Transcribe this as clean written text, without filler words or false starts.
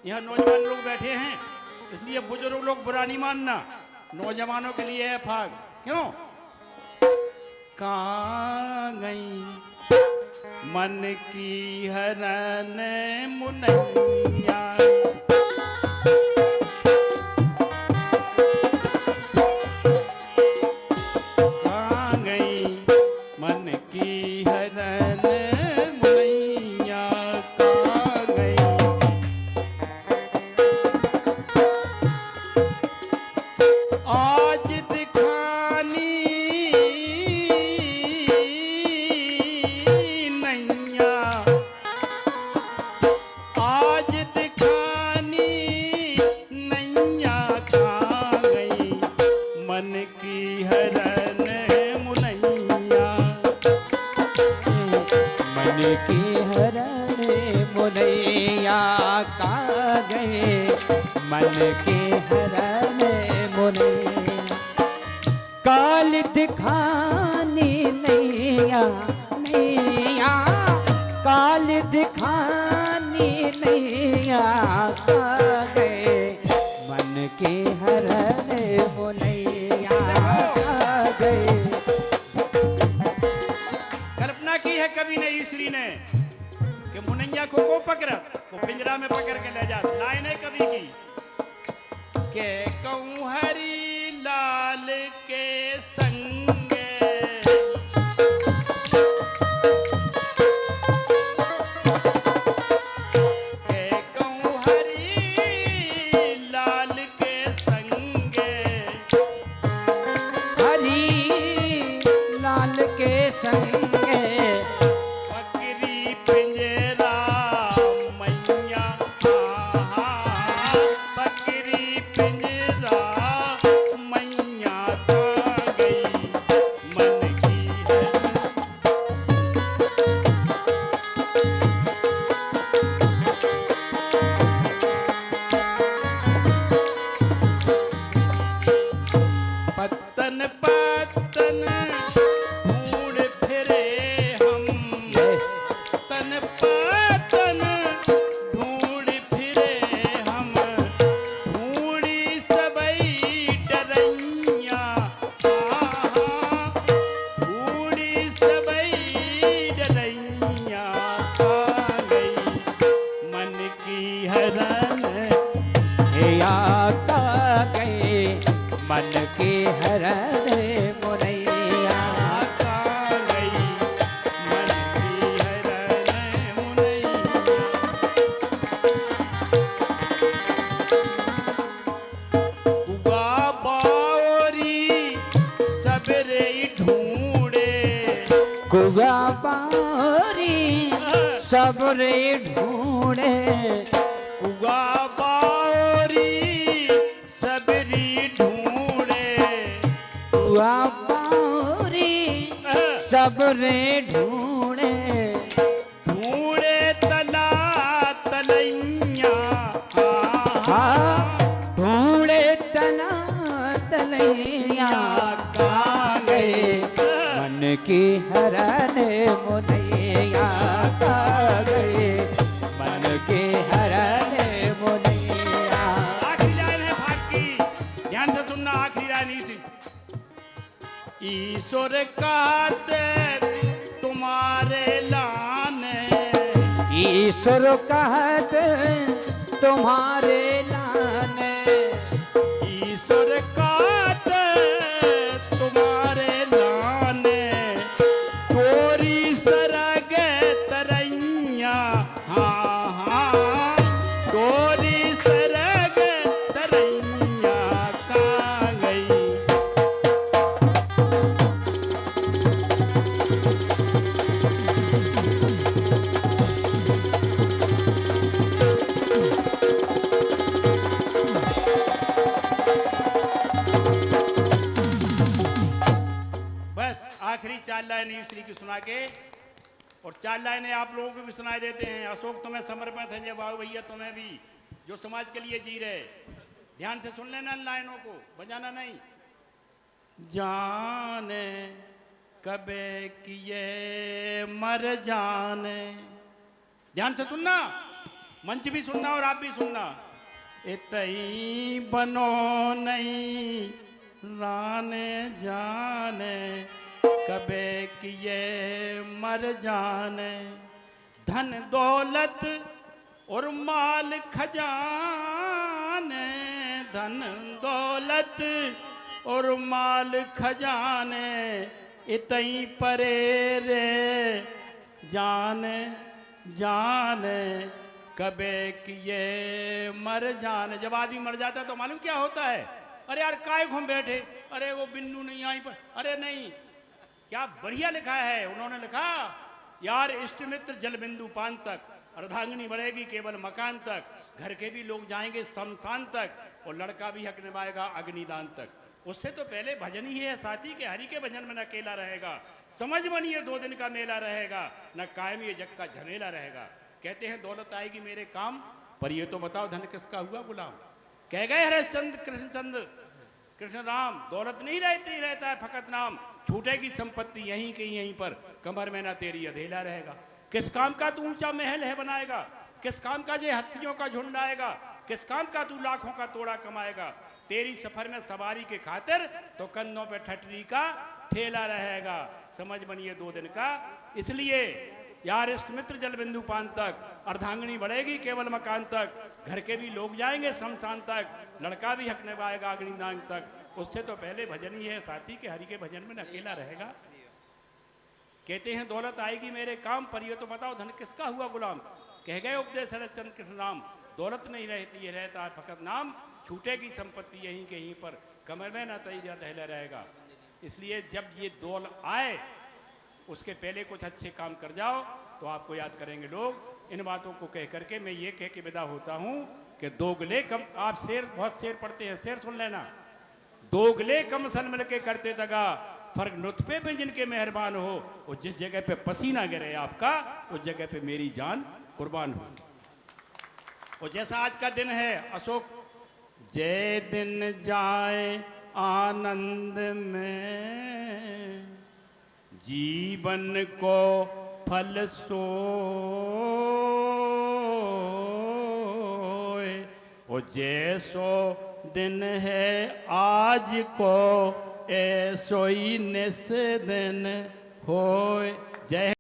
यहाँ नौजवान लोग बैठे हैं, इसलिए बुजुर्ग लोग बुरा नहीं मानना। नौजवानों के लिए है फाग। क्यों? कहाँ गई मन की हरन मुनैया, कहाँ गई मन की हरन मुनैया, कहाँ गई। आज दिखानी नैया, आज दिखानी नैया, कहाँ गई मन की हरन मुनैया, मन की हरन मुनैया, कहाँ गए मन की हरन मुनैया। काल दिखानी नैया नैया, काल दिखानी नैया, कहाँ गए मन की हरन मुनैया, कहाँ गए। कल्पना की है कवि ने ईश्वरी ने कि मुनैया को पकड़ा, वो पिंजरा में पकड़ के ले जाता। लाइन है कवि की के कहूँ हरी लाल के संग, के कहूँ हरी लाल के संग, हरी लाल के संगे पकड़ी पिंजरा मैया, पकड़ी पिंजरा मैया, कहाँ गई मन की हरन। पत्तन पत्तन ढूंढ फिरे हम, तन पतन ढूंढ फिरे हम, ढूंढी सबई डरैया, ढूंढी सबई डरैया, कहाँ गई मन की हरन। या का गए मन की हरन मुनैया। कहाँ गई मन की हरन मुनैया। उगा बावरी सबरे ढूंढे, कुआ बारी सबरे ढूंढे, उगा बावरी सबरी ढूंढे, कुआ बारी सबरे ढूंढे, ढूंढे तला तलैया, ढूंढे तना तलैया, कहाँ गए मन की हरन मुनैया, कहाँ गए मन की हरन मुनैया। आखिरी लाइन है भाग की, ध्यान से सुनना। आखिरी लाइन इसी ईश्वर कहते तुम्हारे लाने, ईश्वर कहत तुम्हारे लाने, ईश्वर कहते तुम्हारे लाने, तोरी सरग तरैया, तोरी सरग तरैया, कहाँ गई। बस आखिरी 4 लाइनें श्री की सुना के, और 4 लाइनें आप लोगों को भी सुनाई देते हैं। अशोक तुम्हें समर्पित है, जय बाबू भैया तुम्हें भी, जो समाज के लिए जी रहे। ध्यान से सुन लेना लाइनों को, बजाना नहीं। जाने कबे किए मर जाने, ध्यान से सुनना। मंच भी सुनना और आप भी सुनना। इतई बनो नहीं राने जाने, कबे किए मर जाने। धन दौलत और माल खजाने, धन दौलत और माल खजाने, इतई परे रे जाने जाने, कबे किए मर जाने। जब आदमी मर जाता है तो मालूम क्या होता है? अरे यार काय घूम बैठे, अरे वो बिंदु नहीं आई पर, अरे नहीं, क्या बढ़िया लिखा है उन्होंने। लिखा यार इष्ट मित्र जल बिंदु पान तक, अर्धांगिनी बढ़ेगी केवल मकान तक, घर के भी लोग जाएंगे शमशान तक, और लड़का भी हक निभाएगा अग्निदान तक। उससे तो पहले भजन ही है साथी के, हरि के भजन में न अकेला रहेगा। समझ बनिए 2 दिन का मेला रहेगा, न कायम ये जग का झमेला रहेगा। कहते हैं दौलत आएगी मेरे काम, पर ये तो बताओ धन किसका हुआ गुलाम। कह गए हरिश्चंद्र कृष्णचंद्र कृष्ण राम, दौलत नहीं रहती, रहता है फकत नाम। छूटेगी संपत्ति यहीं की यहीं पर, कमर में ना तेरी अधेला रहेगा। किस काम का तू ऊंचा महल है बनाएगा, किस काम का जे हत्थियों का झुंड आएगा, किस काम का तू लाखों का तोड़ा कमाएगा। तेरी सफर में सवारी के खातिर तो कंधों पे ठटरी का ठेला रहेगा। समझ बनिए 2 दिन का। इसलिए यार इष्ट मित्र जल बिंदु पान तक, अर्धांगिनी बढ़ेगी केवल मकान तक, घर के भी लोग जाएंगे शमशान तक, लड़का भी हक निभाएगा अग्निदान तक। उससे तो पहले भजन ही है साथी के, हरि के भजन में न अकेला रहेगा। कहते हैं दौलत आएगी मेरे काम, पर ये तो बताओ धन किसका हुआ गुलाम। कह गए उपदेश हरिश्चंद्र कृष्ण राम, दौलत नहीं रहती है, रहता है फकत नाम। छूटेगी संपत्ति यहीं के यहीं पर, कमर में ना तैया दहला रहेगा। इसलिए जब ये दौल आए उसके पहले कुछ अच्छे काम कर जाओ तो आपको याद करेंगे लोग। इन बातों को कह करके मैं ये कह के विदा होता हूँ कि दोगले कम, आप शेर बहुत शेर पढ़ते हैं, शेर सुन लेना। दोगले कम सन मिल के करते दगा, फर्क नुतफे पे जिनके मेहरबान हो, और जिस जगह पे पसीना गिरे आपका उस जगह पे मेरी जान कुर्बान हो। और जैसा आज का दिन है अशोक, जय दिन जाए आनंद में, जीवन को फल सोए। और जैसो दिन है आज को, ऐसो ही निस दिन होए। जय